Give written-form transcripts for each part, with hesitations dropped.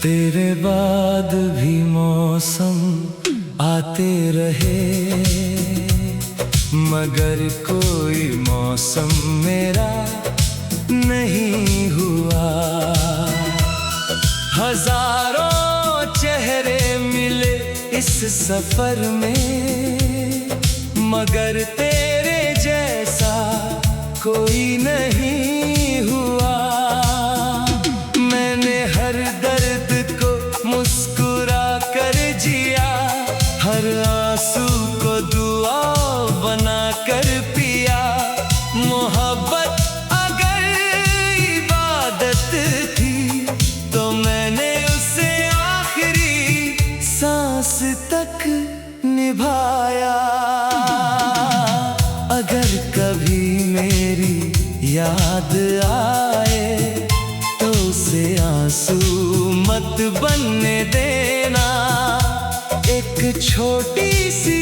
तेरे बाद भी मौसम आते रहे, मगर कोई मौसम मेरा नहीं हुआ। हजारों चेहरे मिले इस सफर में, मगर तेरे जैसा कोई नहीं हुआ। मैंने हर दर्द को मुस्कुरा कर जिया, हर आंसू को दुआ बना कर पिया। मोहब्बत अगर इबादत थी तो मैंने उसे आखिरी सांस तक निभाया। अगर कभी मेरी याद आए तो उसे आंसू मत बनने देना। एक छोटी सी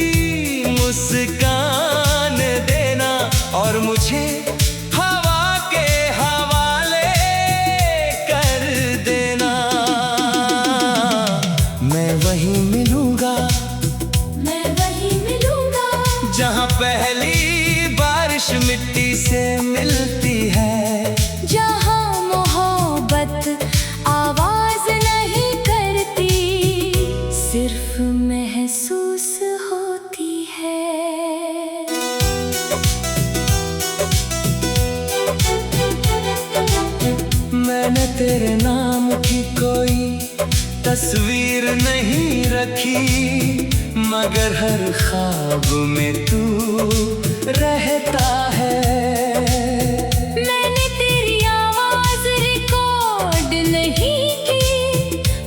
मुस्कान देना और मुझे हवा के हवाले कर देना। मैं वहीं मिलूंगा, मैं वहीं मिलूंगा जहाँ पहली बारिश मिट्टी से मिलती है, जहाँ मोहब्बत आवाज नहीं करती, सिर्फ महसूस होती है। मैंने तेरे नाम की कोई तस्वीर नहीं रखी, मगर हर ख्वाब में तू रहता है। मैंने तेरी आवाज रिकॉर्ड नहीं की,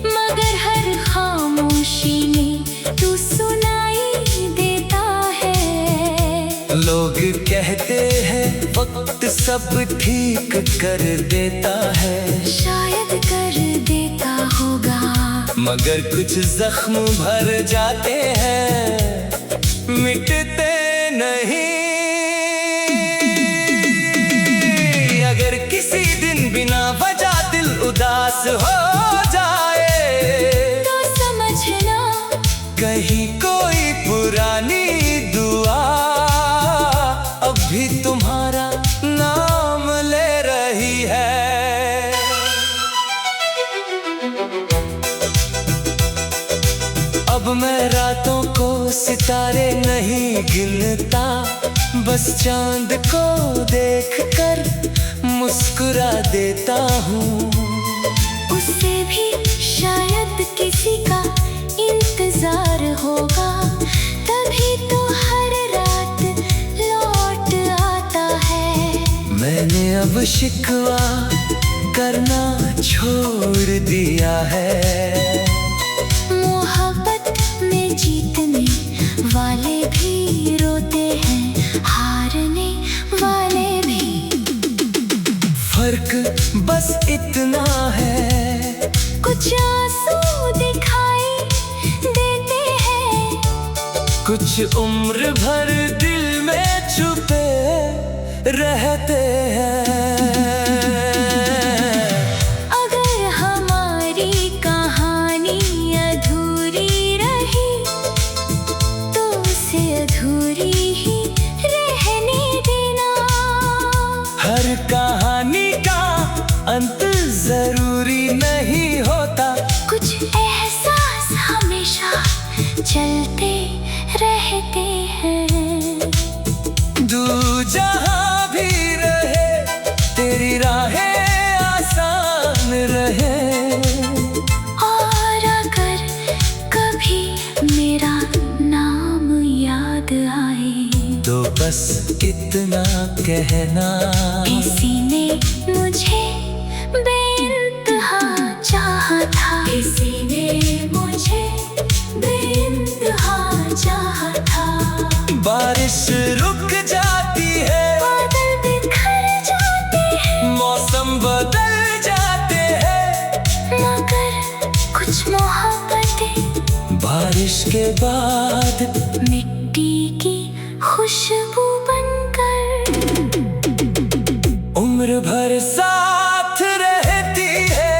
मगर हर खामोशी में तू सुनाई देता है। लोग कहते हैं वक्त सब ठीक कर देता है, शायद कर देता होगा, मगर कुछ जख्म भर जाते हैं, मिटते नहीं। अगर किसी दिन बिना वजह दिल उदास हो जाए तो समझना कहीं कोई पुरानी दुआ अब भी तुम्हारा नाम ले रही है। अब मैं रातों को सितारे नहीं गिनता, बस चांद को देखकर मुस्कुरा देता हूँ। उससे भी शायद किसी का इंतजार होगा, तभी तो हर रात लौट आता है। मैंने अब शिकवा करना छोड़ दिया है। मोहब्बत में जीतने वाले भी रोते हैं, हारने वाले भी। फर्क बस इतना है, कुछ आंसू दिखाई देते हैं, कुछ उम्र भर दिल में छुपे रहते हैं। अगर हमारी कहानी अधूरी रही तो उसे अधूरी ही रहने देना। हर कहानी का अंत जरूरी नहीं होता, कुछ एहसास हमेशा चलते रहते हैं। तू जहाँ भी रहे तेरी राहें आसान रहे। और अगर कभी मेरा नाम याद आए तो बस इतना कहना, किसी ने मुझे बेइंतहा चाहा था, किसी ने मुझे बेइंतहा चाहा था। बारिश रुक जाती है, बादल बिखर जाते हैं, मौसम बदल जाते हैं, मगर कुछ मोहब्बतें बारिश के बाद मिट्टी की खुशबू बनकर उम्र भर साथ रहती है।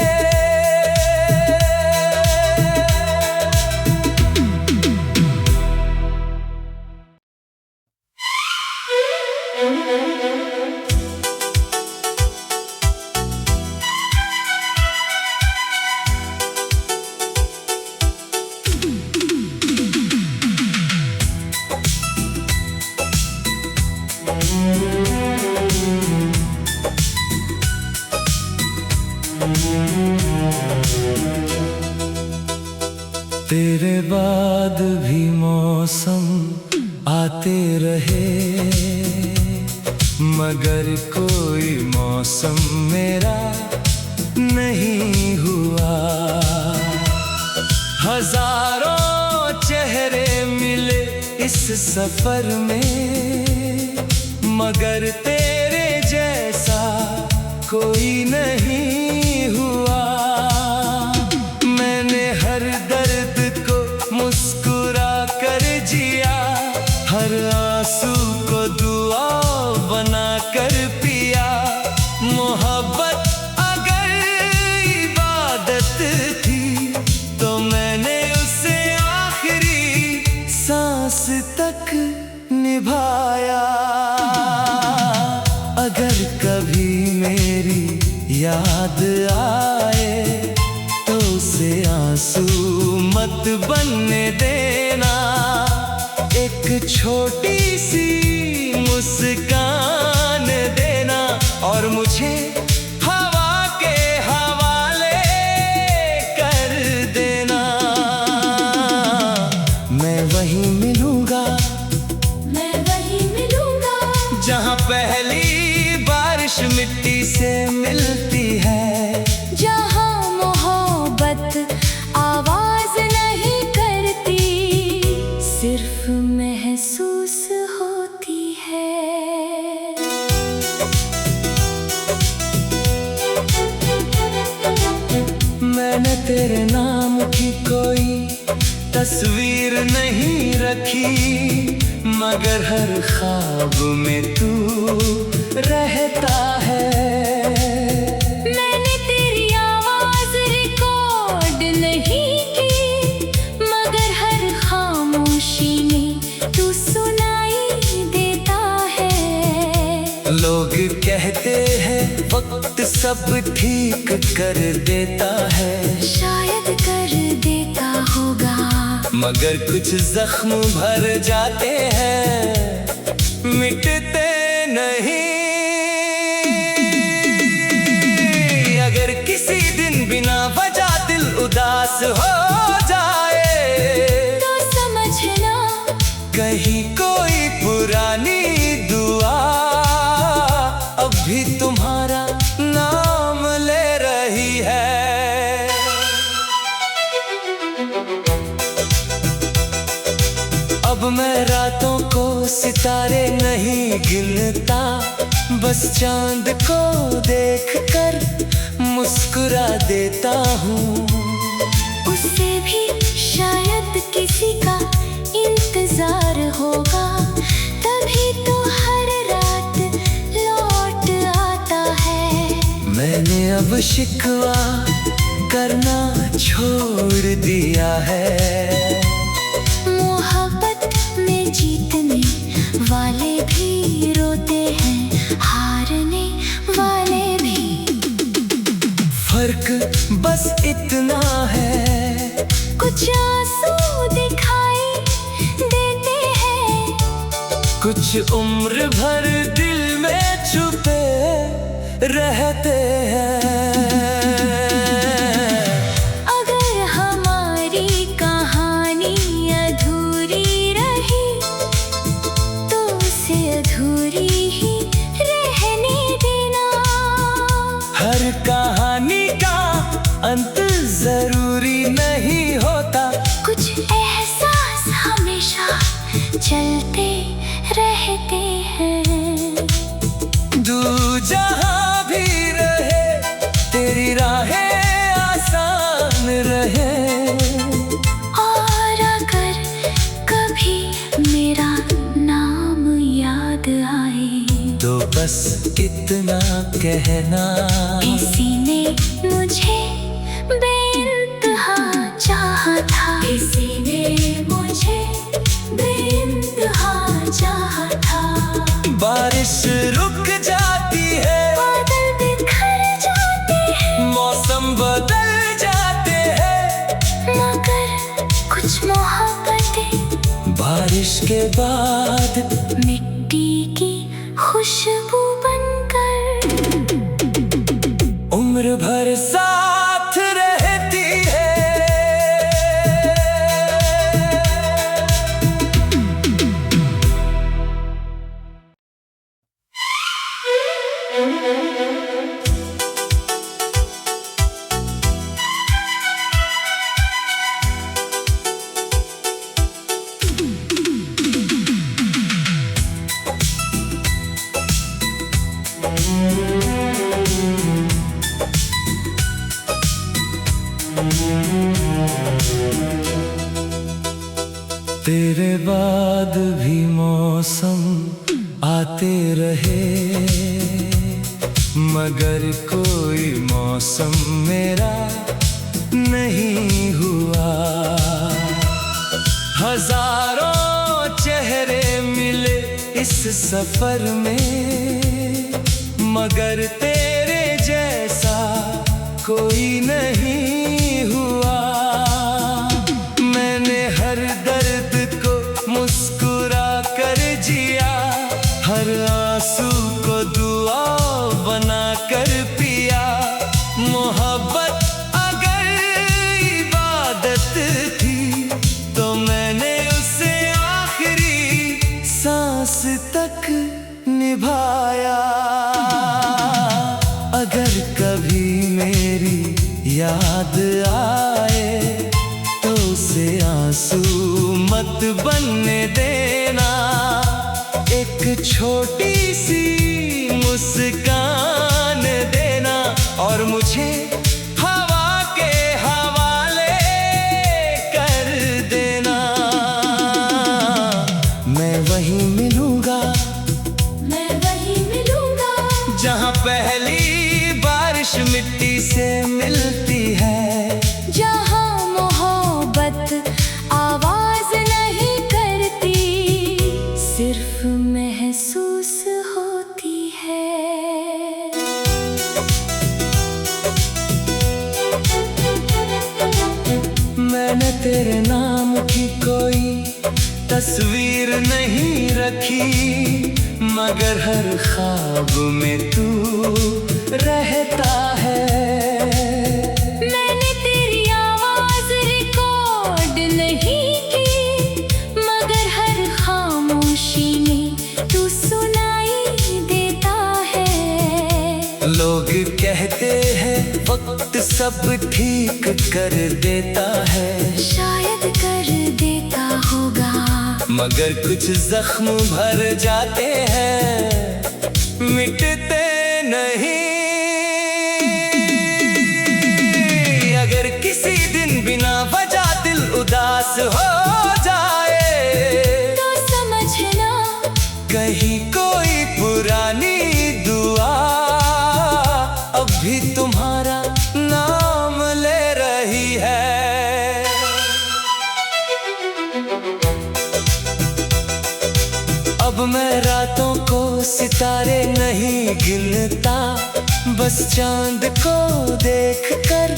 तेरे बाद भी मौसम आते रहे, मगर कोई मौसम मेरा नहीं हुआ। हजारों चेहरे मिले इस सफर में, मगर तेरे जैसा कोई नहीं हुआ। मैंने हर दर्द को मुस्कुरा कर जिया, हर आंसू को दुआ बना कर पिया। मोहब्बत अगर इबादत थी तो मैंने उसे आखिरी सांस तक निभाया। अगर कभी मेरी याद आए तो उसे आंसू मत बनने देना। एक छोटी सी मुस्कान देना और मुझे हवा के हवाले कर देना। मैं वहीं मिलूंगा, मैं वहीं मिलूंगा, जहाँ पहली बारिश मिट्टी से मिलती है, जहाँ मोहब्बत आवाज नहीं करती, सिर्फ महसूस होती है। मैंने तेरे नाम की कोई तस्वीर नहीं रखी, मगर हर ख्वाब में तू रहता है। मैंने तेरी आवाज रिकॉर्ड नहीं की, मगर हर खामोशी में तू सुनाई देता है। लोग कहते हैं वक्त सब ठीक कर देता है, शायद कर देता होगा, मगर कुछ जख्म भर जाते हैं, मिटते नहीं। अगर किसी दिन बिना वजह दिल उदास हो जाए तो समझना कहीं कोई पुरानी दुआ अब भी तुम्हारा नाम ले रही है। अब मैं रातों को सितारे नहीं गिनता, बस चांद को देखकर मुस्कुरा देता हूँ। उससे भी शायद किसी का इंतजार होगा, तभी तो हर रात लौट आता है। मैंने अब शिकवा करना छोड़ दिया है। मोहब्बत में जीतने वाले भी रोते हैं, हारने वाले भी। फर्क बस इतना है, कुछ आंसू दिखाई देते हैं, कुछ उम्र भर दिल में छुपे रहते हैं। अगर हमारी कहानी अधूरी रही तो उसे अधूरी ही रहने देना। हर कहानी का अंत जरूरी नहीं होता, कुछ एहसास हमेशा हमेशा चलते रहते हैं। दूर जहाँ भी रहे तेरी राहें आसान रहे। और अगर कभी मेरा नाम याद आए तो बस इतना कहना, किसी ने मुझे बेइंतहा चाहा था। किसी ने मुझे बेइंतहा चाहा था। बारिश रुक जाती है, बादल बिखर जाते हैं, मौसम बदल जाते हैं, मगर कुछ मोहब्बतें बारिश के बाद मिट्टी की खुशबू बनकर उम्र भर साथ रहती है। तेरे बाद भी मौसम आते रहे, मगर कोई मौसम मेरा नहीं हुआ। हजारों चेहरे मिले इस सफर में, मगर तेरे जैसा कोई नहीं हुआ। मैंने हर दर्द को मुस्कुरा कर जिया, हर आंसू को दुआ बना कर पिया। मोहब्बत अगर इबादत थी तो मैंने उसे आखिरी सांस तक निभाया। अगर कभी मेरी याद आए तो उसे आंसू मत बनने देना। एक छोटी सी मुस्कान देना और मुझे हवा के हवाले कर देना। मैं वहीं मिलूंगा, मैं वहीं मिलूंगा, जहाँ पहली बारिश मिट्टी से मिलती है। जहाँ मोहब्बत आवाज नहीं करती, सिर्फ महसूस होती है। मैंने तेरे नाम की कोई तस्वीर नहीं रखी, मगर हर ख्वाब में तू रहता है। मैंने तेरी आवाज रिकॉर्ड नहीं की, मगर हर खामोशी में तू सुनाई देता है। लोग कहते हैं वक्त सब ठीक कर देता है, शायद कर देता होगा, मगर कुछ जख्म भर जाते हैं, मिटते नहीं। अगर किसी दिन बिना वजह दिल उदास हो जाए तो समझना कहीं कोई पुरानी दुआ अब भी तुम्हारा नाम ले रही है। अब मैं रातों को सितारे नहीं गिनता, बस चांद को देखकर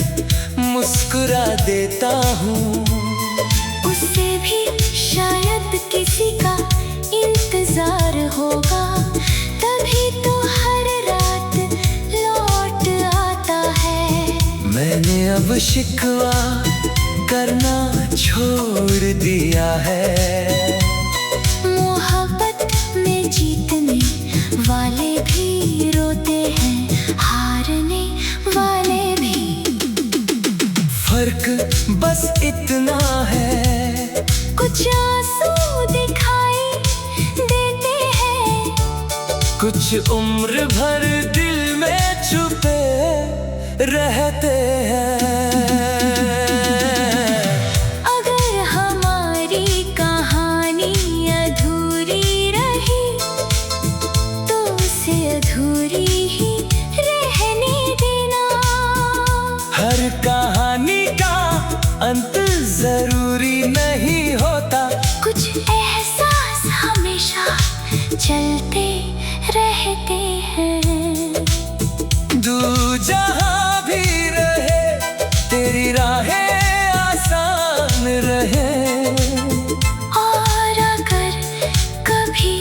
मुस्कुरा देता हूँ। उससे भी शायद किसी का इंतजार होगा, तभी तो हर रात लौट आता है। मैंने अब शिकवा करना छोड़ दिया है। मोहब्बत में जीतने वाले भी रोते हैं, हारने वाले भी। फर्क बस इतना है, कुछ आंसू कुछ उम्र भर दिल में छुपे रहते हैं। अगर हमारी कहानी अधूरी रही तो उसे अधूरी ही रहने देना। हर कहानी का अंत जरूरी नहीं होता, कुछ एहसास हमेशा चलते रहते हैं। तू जहाँ भी रहे तेरी राहें आसान रहे। और अगर कभी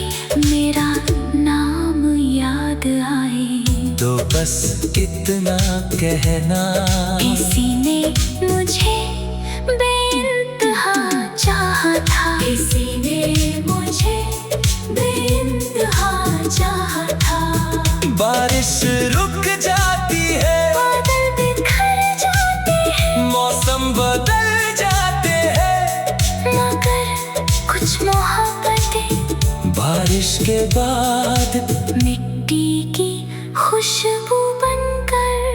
मेरा नाम याद आए तो बस इतना कहना, किसी ने मुझे बेइंतहा चाहा था। किसी ने मुझे बेइंतहा चाहा था। बारिश रुक जाती है, बादल बिखर जाते हैं, मौसम बदल जाते हैं, मगर कुछ मोहब्बतें बारिश के बाद मिट्टी की खुशबू बनकर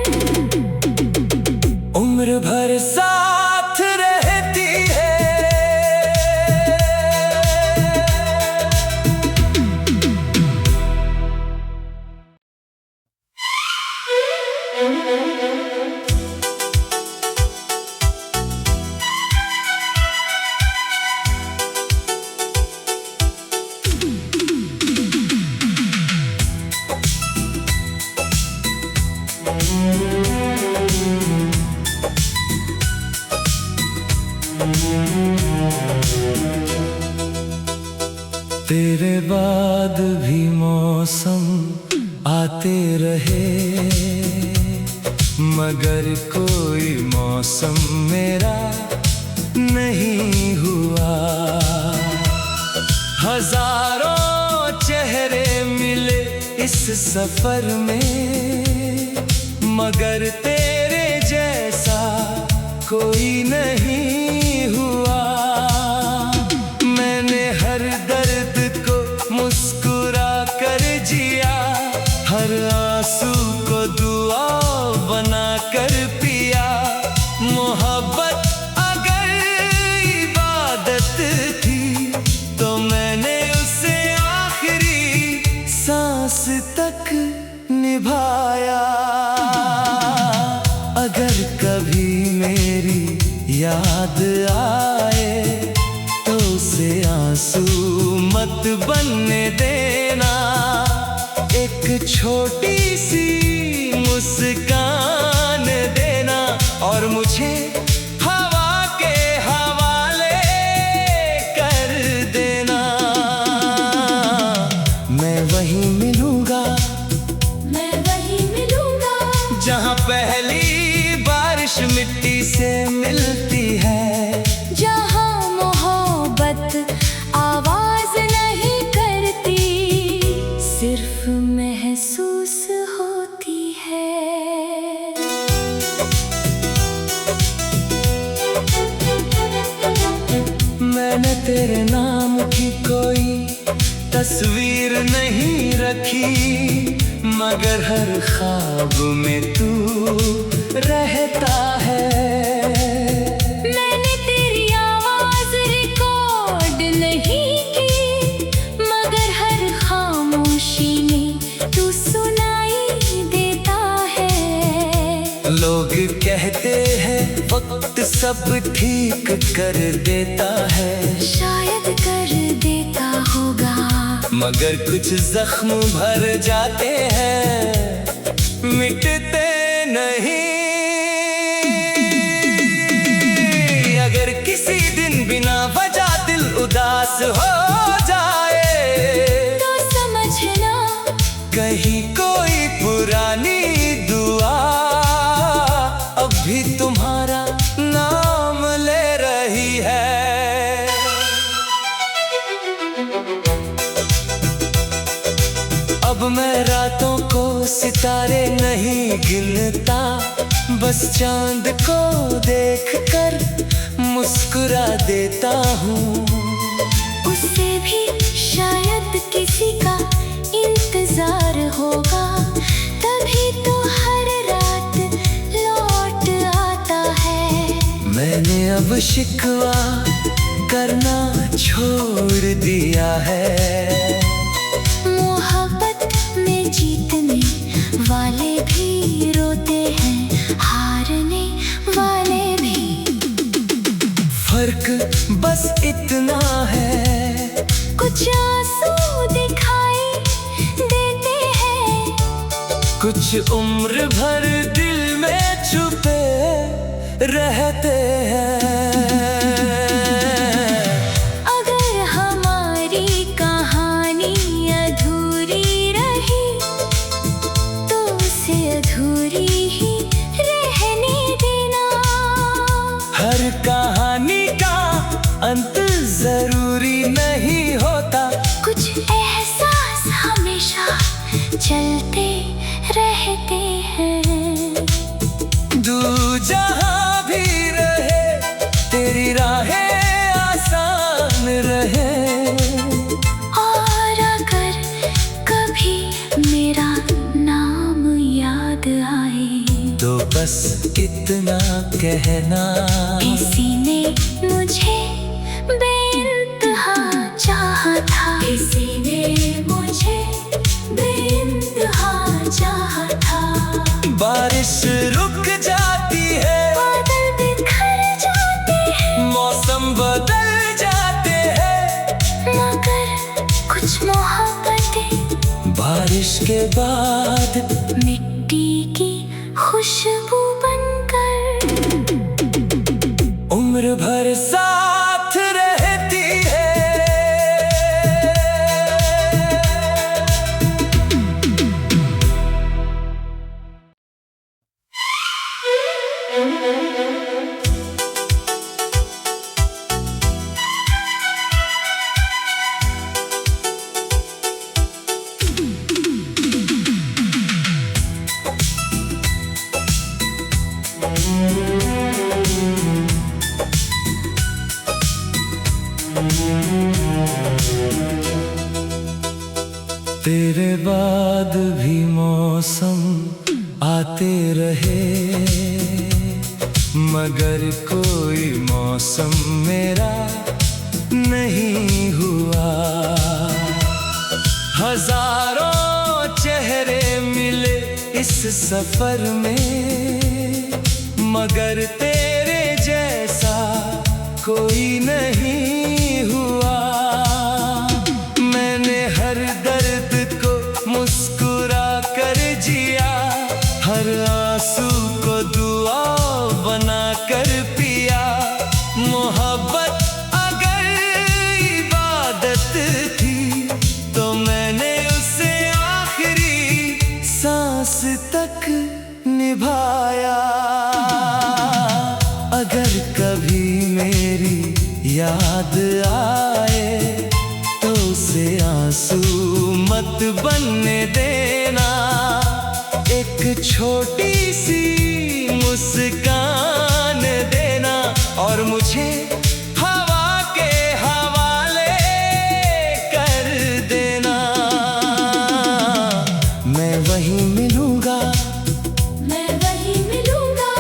उम्र भर साथ रहती है। तेरे बाद भी मौसम आते रहे, मगर कोई मौसम मेरा नहीं हुआ। हजारों चेहरे मिले इस सफर में, मगर तेरे जैसा कोई नहीं हुआ। मैंने हर दर्द को मुस्कुरा कर जिया, हर आंसू को दुआ बना कर पिया। मोहब्बत अगर इबादत थी तो मैंने उसे आखिरी सांस तक निभाया। अगर कभी मेरी याद आए तो उसे आंसू मत बनने देना। एक छोटी सी मुस्कान देना और मुझे हवा के हवाले कर देना। मैं वहीं मिलूंगा, मैं वहीं मिलूंगा जहाँ पहली बारिश मिट्टी से मिलती है, जहाँ मोहब्बत आवाज नहीं करती, सिर्फ महसूस होती है। मैंने तेरे नाम की कोई तस्वीर नहीं रखी, मगर हर ख्वाब में तू रहता है। मैंने तेरी आवाज रिकॉर्ड नहीं की, मगर हर खामोशी में तू सुनाई देता है। लोग कहते हैं वक्त सब ठीक कर देता है, शायद कर देता होगा, मगर कुछ जख्म भर जाते हैं, मिटते नहीं। अगर किसी दिन बिना वजह दिल उदास हो जाए तो समझना कहीं कोई पुरानी दुआ अब भी तुम्हारा नाम ले रही है। अब मैं रातों को सितारे नहीं गिनता, बस चांद को देखकर मुस्कुरा देता हूँ। उससे भी शायद किसी का इंतजार शिकवा करना छोड़ दिया है। मोहब्बत में जीतने वाले भी रोते हैं, हारने वाले भी। फर्क बस इतना है, कुछ आंसू दिखाई देते हैं, कुछ उम्र भर दिल में छुपे रहते हैं। अगर हमारी कहानी अधूरी रही तो उसे अधूरी ही रहने देना। हर कहानी का अंत जरूरी नहीं होता, कुछ एहसास हमेशा चलते रहते हैं। तू जहाँ भी रहे तेरी राहें आसान रहे। और अगर कभी मेरा नाम याद आए तो बस इतना कहना, किसी ने मुझे बेइंतहा चाहा था, किसी ने मुझे बेइंतहा चाहा था। बारिश रुक जाती है, बादल बिखर जाते हैं, मौसम बदल जाते हैं, मगर कुछ मोहब्बतें बारिश के बाद मिट्टी की खुशबू बनकर उम्र भर साथ रहती है। तेरे बाद भी मौसम आते रहे, मगर कोई मौसम मेरा नहीं हुआ। हजारों चेहरे मिले इस सफर में, मगर तेरे जैसा कोई नहीं हुआ। मैंने हर दर्द को मुस्कुरा कर जिया, हर आंसू को दुआ बना कर पिया। मोहब्बत अगर इबादत थी तो मैंने उसे आखिरी सांस तक निभाया। अगर कभी मेरी याद आए तो उसे आंसू मत बनने देना। एक छोटी सी मुस्कान देना और मुझे हवा के हवाले कर देना। मैं वहीं मिलूंगा, मैं वहीं मिलूंगा,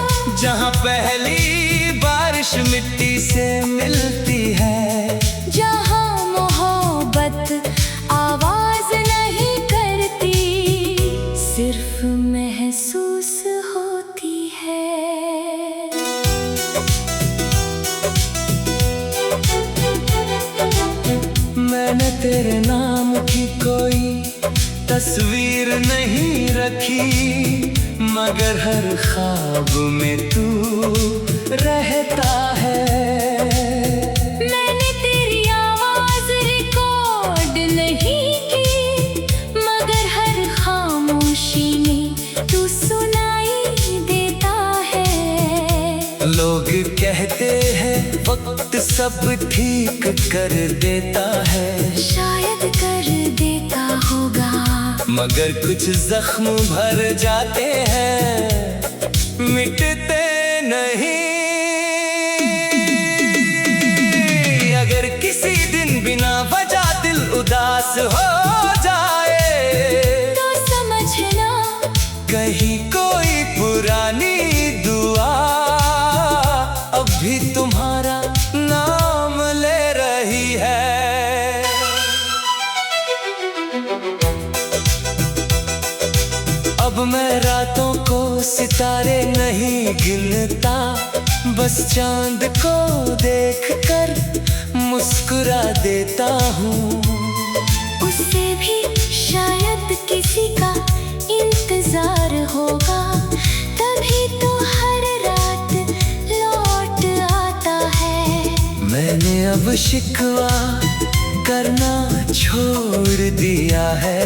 जहाँ पहली बारिश मिट्टी से मिलती है, जहाँ मोहब्बत आवाज नहीं करती, सिर्फ महसूस होती है। मैंने तेरे नाम की कोई तस्वीर नहीं रखी, मगर हर ख्वाब में तू रहता है। मैंने तेरी आवाज रिकॉर्ड नहीं की, मगर हर खामोशी में तू सुनाई देता है। लोग कहते हैं वक्त सब ठीक कर देता है, शायद कर देता होगा, मगर कुछ जख्म भर जाते हैं, मिटते नहीं। अगर किसी दिन बिना वजह दिल उदास हो जाए तो समझना कहीं कोई पुरानी दुआ अब भी तुम्हारा सितारे नहीं गिनता, बस चांद को देखकर मुस्कुरा देता हूँ। उससे भी शायद किसी का इंतजार होगा, तभी तो हर रात लौट आता है। मैंने अब शिकवा करना छोड़ दिया है।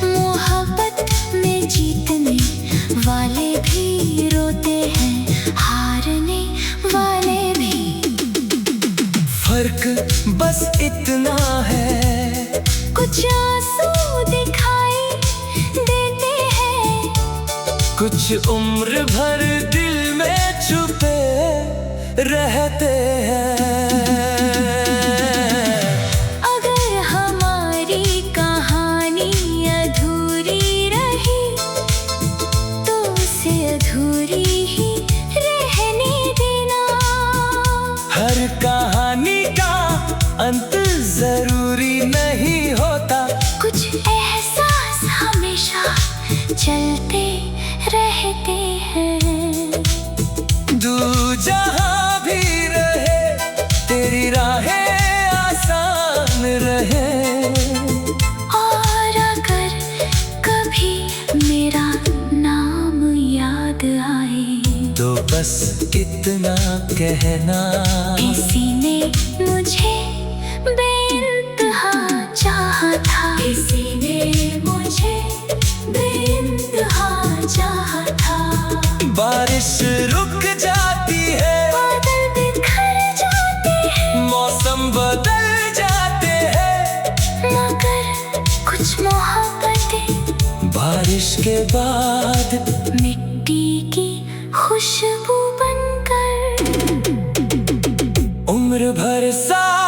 मोहब्बत में जीतने वाले भी रोते हैं, हारने वाले भी। फर्क बस इतना है, कुछ आंसू दिखाई देते हैं, कुछ उम्र भर दिल में छुपे रहते हैं। अगर हमारी कहानी अधूरी रही तो उसे अधूरी ही रहने देना। हर कहानी का अंत जरूरी नहीं होता, कुछ एहसास हमेशा चलते रहते हैं। तू जहाँ भी रहे तेरी राहें आसान रहे। और अगर कभी मेरा नाम याद आए तो बस इतना कहना, किसी ने मुझे बेइंतहा चाहा था, किसी ने मुझे बेइंतहा चाहा था। बारिश रुक जाती है, बादल बिखर जाते हैं, मौसम बदल जाते हैं, मगर कुछ मोहब्बतें बारिश के बाद मिट्टी की खुशबू बनकर उम्र भर साथ